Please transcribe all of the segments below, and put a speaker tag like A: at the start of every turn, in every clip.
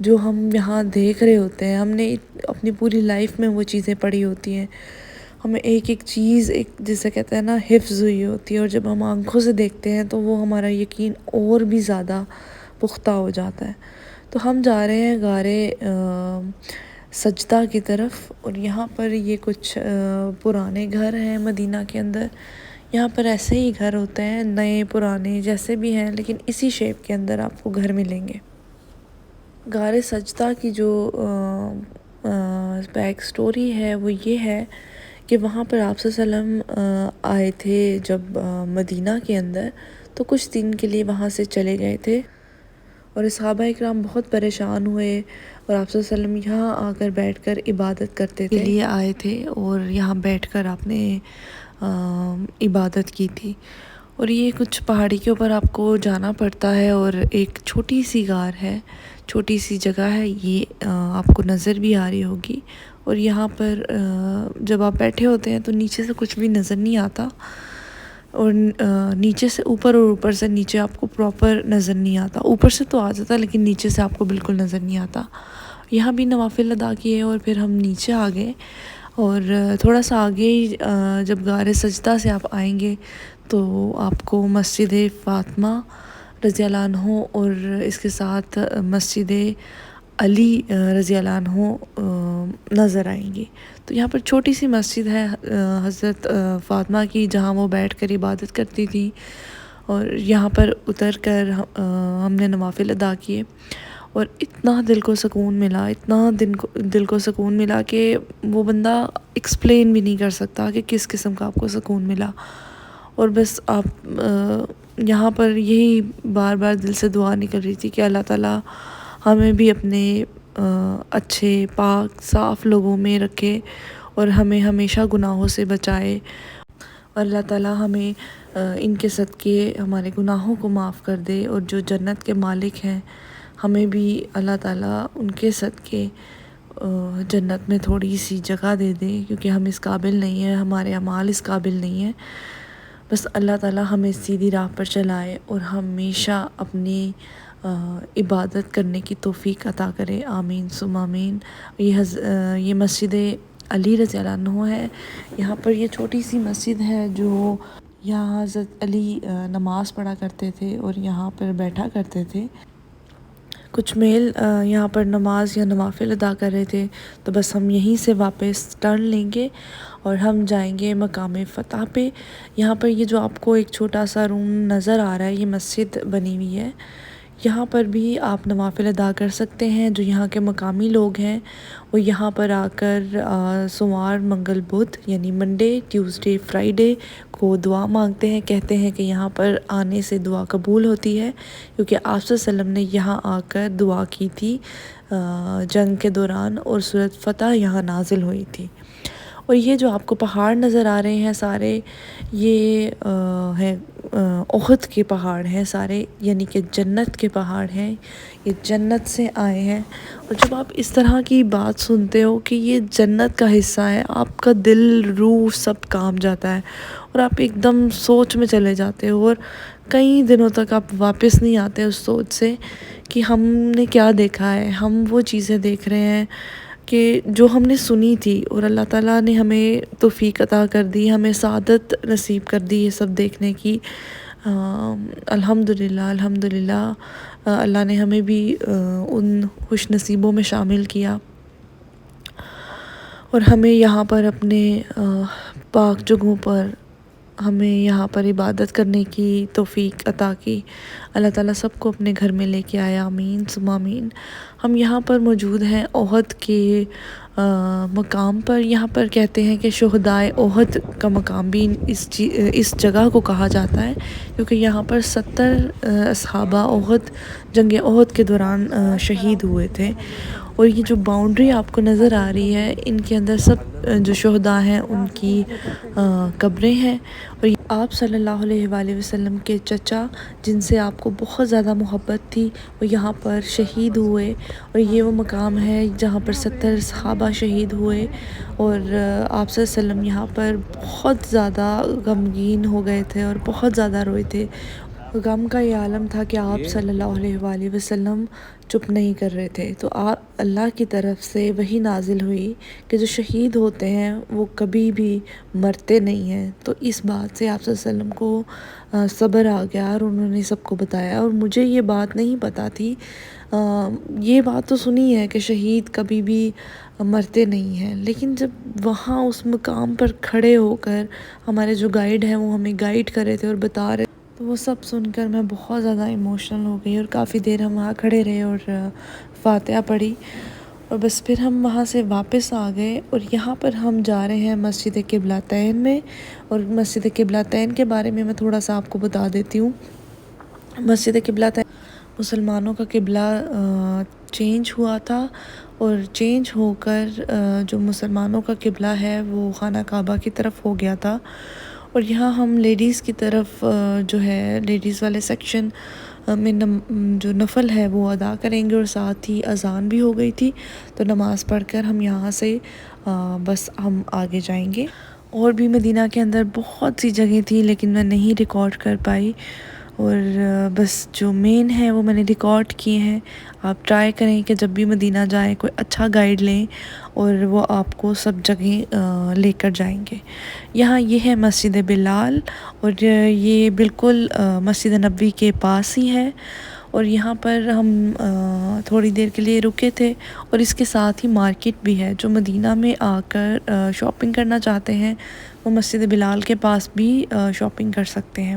A: جو ہم یہاں دیکھ رہے ہوتے ہیں، ہم نے اپنی پوری لائف میں وہ چیزیں پڑھی ہوتی ہیں، ہمیں ایک ایک چیز ایک جسے کہتے ہیں نا حفظ ہوئی ہوتی ہے، اور جب ہم آنکھوں سے دیکھتے ہیں تو وہ ہمارا یقین اور بھی زیادہ پختہ ہو جاتا ہے۔ تو ہم جا رہے ہیں غارِ سجدہ کی طرف، اور یہاں پر یہ کچھ پرانے گھر ہیں مدینہ کے اندر۔ یہاں پر ایسے ہی گھر ہوتے ہیں، نئے پرانے جیسے بھی ہیں، لیکن اسی شیپ کے اندر آپ کو گھر ملیں گے۔ غارِ سجدہ کی جو بیک سٹوری ہے وہ یہ ہے کہ وہاں پر آپ صلی اللہ علیہ وسلم آئے تھے جب مدینہ کے اندر، تو کچھ دن کے لیے وہاں سے چلے گئے تھے، اور صحابہ اکرام بہت پریشان ہوئے، اور آپ صلی اللہ علیہ وسلم یہاں آ کر بیٹھ کر عبادت کرتے تھے، کے لیے آئے تھے اور یہاں بیٹھ کر آپ نے عبادت کی تھی۔ اور یہ کچھ پہاڑی کے اوپر آپ کو جانا پڑتا ہے، اور ایک چھوٹی سی غار ہے، چھوٹی سی جگہ ہے، یہ آپ کو نظر بھی آ رہی ہوگی۔ اور یہاں پر جب آپ بیٹھے ہوتے ہیں تو نیچے سے کچھ بھی نظر نہیں آتا، اور نیچے سے اوپر اور اوپر سے نیچے آپ کو پراپر نظر نہیں آتا، اوپر سے تو آ جاتا لیکن نیچے سے آپ کو بالکل نظر نہیں آتا۔ یہاں بھی نوافل ادا کیے، اور پھر ہم نیچے آ گئے، اور تھوڑا سا آگے ہی جب غارِ سجدہ سے آپ آئیں گے تو آپ کو مسجد فاطمہ رضی اللہ عنہ اور اس کے ساتھ مسجد علی رضی اللہ عنہ نظر آئیں گی۔ تو یہاں پر چھوٹی سی مسجد ہے حضرت فاطمہ کی، جہاں وہ بیٹھ کر عبادت کرتی تھی، اور یہاں پر اتر کر ہم نے نوافل ادا کیے، اور اتنا دل کو سکون ملا، اتنا دل کو سکون ملا کہ وہ بندہ ایکسپلین بھی نہیں کر سکتا کہ کس قسم کا آپ کو سکون ملا۔ اور بس آپ یہاں پر یہی بار بار دل سے دعا نکل رہی تھی کہ اللہ تعالیٰ ہمیں بھی اپنے اچھے پاک صاف لوگوں میں رکھے، اور ہمیں ہمیشہ گناہوں سے بچائے، اور اللہ تعالیٰ ہمیں ان کے صدقے ہمارے گناہوں کو معاف کر دے، اور جو جنت کے مالک ہیں ہمیں بھی اللہ تعالیٰ ان کے صدقے جنت میں تھوڑی سی جگہ دے دے، کیونکہ ہم اس قابل نہیں ہیں، ہمارے اعمال اس قابل نہیں ہیں۔ بس اللہ تعالیٰ ہمیں سیدھی راہ پر چلائے اور ہمیشہ اپنی عبادت کرنے کی توفیق عطا کرے، آمین ثم آمین۔ یہ مسجد علی رضی اللہ عنہ ہے، یہاں پر یہ چھوٹی سی مسجد ہے جو یہاں حضرت علی نماز پڑھا کرتے تھے اور یہاں پر بیٹھا کرتے تھے۔ کچھ میل یہاں پر نماز یا نوافل ادا کر رہے تھے، تو بس ہم یہیں سے واپس ٹرن لیں گے اور ہم جائیں گے مقام فتح پہ۔ یہاں پر یہ جو آپ کو ایک چھوٹا سا روم نظر آ رہا ہے، یہ مسجد بنی ہوئی ہے، یہاں پر بھی آپ نوافل ادا کر سکتے ہیں۔ جو یہاں کے مقامی لوگ ہیں وہ یہاں پر آ کر سوموار منگل بدھ یعنی منڈے ٹیوزڈے فرائیڈے کو دعا مانگتے ہیں، کہتے ہیں کہ یہاں پر آنے سے دعا قبول ہوتی ہے، کیونکہ آپ صلی اللہ علیہ وسلم نے یہاں آ کر دعا کی تھی جنگ کے دوران، اور سورۃ فتح یہاں نازل ہوئی تھی۔ اور یہ جو آپ کو پہاڑ نظر آ رہے ہیں سارے، یہ ہیں احد کے پہاڑ ہیں سارے، یعنی کہ جنت کے پہاڑ ہیں، یہ جنت سے آئے ہیں۔ اور جب آپ اس طرح کی بات سنتے ہو کہ یہ جنت کا حصہ ہے، آپ کا دل روح سب کانپ جاتا ہے، اور آپ ایک دم سوچ میں چلے جاتے ہو، اور کئی دنوں تک آپ واپس نہیں آتے اس سوچ سے کہ ہم نے کیا دیکھا ہے۔ ہم وہ چیزیں دیکھ رہے ہیں کہ جو ہم نے سنی تھی، اور اللہ تعالیٰ نے ہمیں توفیق عطا کر دی، ہمیں سعادت نصیب کر دی یہ سب دیکھنے کی۔ الحمدللہ الحمدللہ، اللہ نے ہمیں بھی ان خوش نصیبوں میں شامل کیا، اور ہمیں یہاں پر اپنے پاک جگہوں پر ہمیں یہاں پر عبادت کرنے کی توفیق عطا کی۔ اللہ تعالیٰ سب کو اپنے گھر میں لے کے آیا، آمین ثم آمین۔ ہم یہاں پر موجود ہیں احد کے مقام پر۔ یہاں پر کہتے ہیں کہ شہدائے احد کا مقام بھی اس جگہ کو کہا جاتا ہے، کیونکہ یہاں پر 70 اصحابہ احد جنگ احد کے دوران شہید ہوئے تھے۔ اور یہ جو باؤنڈری آپ کو نظر آ رہی ہے، ان کے اندر سب جو شہداء ہیں ان کی قبریں ہیں، اور آپ صلی اللہ علیہ وآلہ وسلم کے چچا جن سے آپ کو بہت زیادہ محبت تھی وہ یہاں پر شہید ہوئے، اور یہ وہ مقام ہے جہاں پر 70 صحابہ شہید ہوئے، اور آپ صلی اللہ علیہ وسلم یہاں پر بہت زیادہ غمگین ہو گئے تھے اور بہت زیادہ روئے تھے۔ غم کا یہ عالم تھا کہ آپ صلی اللہ علیہ وآلہ وسلم چپ نہیں کر رہے تھے، تو آپ اللہ کی طرف سے وحی نازل ہوئی کہ جو شہید ہوتے ہیں وہ کبھی بھی مرتے نہیں ہیں۔ تو اس بات سے آپ صلی اللہ علیہ وسلم کو صبر آ گیا اور انہوں نے سب کو بتایا، اور مجھے یہ بات نہیں پتہ تھی۔ یہ بات تو سنی ہے کہ شہید کبھی بھی مرتے نہیں ہیں، لیکن جب وہاں اس مقام پر کھڑے ہو کر ہمارے جو گائیڈ ہیں وہ ہمیں گائیڈ کر رہے تھے اور بتا رہے، تو وہ سب سن کر میں بہت زیادہ ایموشنل ہو گئی، اور کافی دیر ہم وہاں کھڑے رہے اور فاتحہ پڑھی، اور بس پھر ہم وہاں سے واپس آ گئے۔ اور یہاں پر ہم جا رہے ہیں مسجد قبلتین میں، اور مسجد قبلتین کے بارے میں تھوڑا سا آپ کو بتا دیتی ہوں۔ مسجد قبلتین مسلمانوں کا قبلہ چینج ہوا تھا، اور چینج ہو کر جو مسلمانوں کا قبلہ ہے وہ خانہ کعبہ کی طرف ہو گیا تھا، اور یہاں ہم لیڈیز کی طرف جو ہے لیڈیز والے سیکشن میں جو نفل ہے وہ ادا کریں گے، اور ساتھ ہی اذان بھی ہو گئی تھی، تو نماز پڑھ کر ہم یہاں سے بس ہم آگے جائیں گے۔ اور بھی مدینہ کے اندر بہت سی جگہیں تھی لیکن میں نہیں ریکارڈ کر پائی، اور بس جو مین ہے وہ میں نے ریکارڈ کیے ہیں۔ آپ ٹرائی کریں کہ جب بھی مدینہ جائیں کوئی اچھا گائیڈ لیں اور وہ آپ کو سب جگہیں لے کر جائیں گے۔ یہاں یہ ہے مسجد بلال، اور یہ بالکل مسجد نبوی کے پاس ہی ہے، اور یہاں پر ہم تھوڑی دیر کے لیے رکے تھے، اور اس کے ساتھ ہی مارکیٹ بھی ہے۔ جو مدینہ میں آ کر شاپنگ کرنا چاہتے ہیں وہ مسجد بلال کے پاس بھی شاپنگ کر سکتے ہیں۔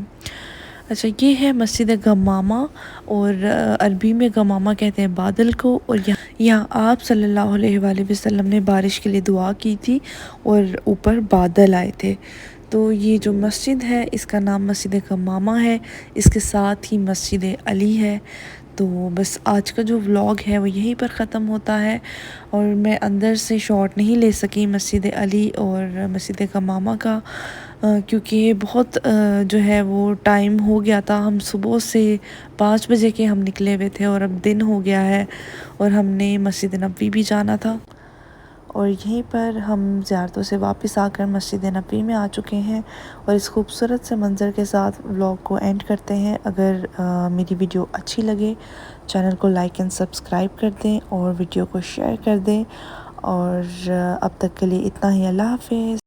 A: اچھا، یہ ہے مسجد غمامہ، اور عربی میں غمامہ کہتے ہیں بادل کو، اور یہاں آپ صلی اللہ علیہ وآلہ وسلم نے بارش کے لیے دعا کی تھی اور اوپر بادل آئے تھے۔ تو یہ جو مسجد ہے اس کا نام مسجد غمامہ ہے، اس کے ساتھ ہی مسجد علی ہے۔ تو بس آج کا جو ولاگ ہے وہ یہیں پر ختم ہوتا ہے، اور میں اندر سے شاٹ نہیں لے سکی مسجد علی اور مسجد غمامہ کا، کیونکہ بہت جو ہے وہ ٹائم ہو گیا تھا۔ ہم صبح سے 5 بجے کے ہم نکلے ہوئے تھے، اور اب دن ہو گیا ہے، اور ہم نے مسجد نبوی بھی جانا تھا، اور یہیں پر ہم زیارتوں سے واپس آ کر مسجد نبوی میں آ چکے ہیں، اور اس خوبصورت سے منظر کے ساتھ ولاگ کو اینڈ کرتے ہیں۔ اگر میری ویڈیو اچھی لگے چینل کو لائک اینڈ سبسکرائب کر دیں، اور ویڈیو کو شیئر کر دیں، اور اب تک کے لیے اتنا ہی۔ اللہ حافظ۔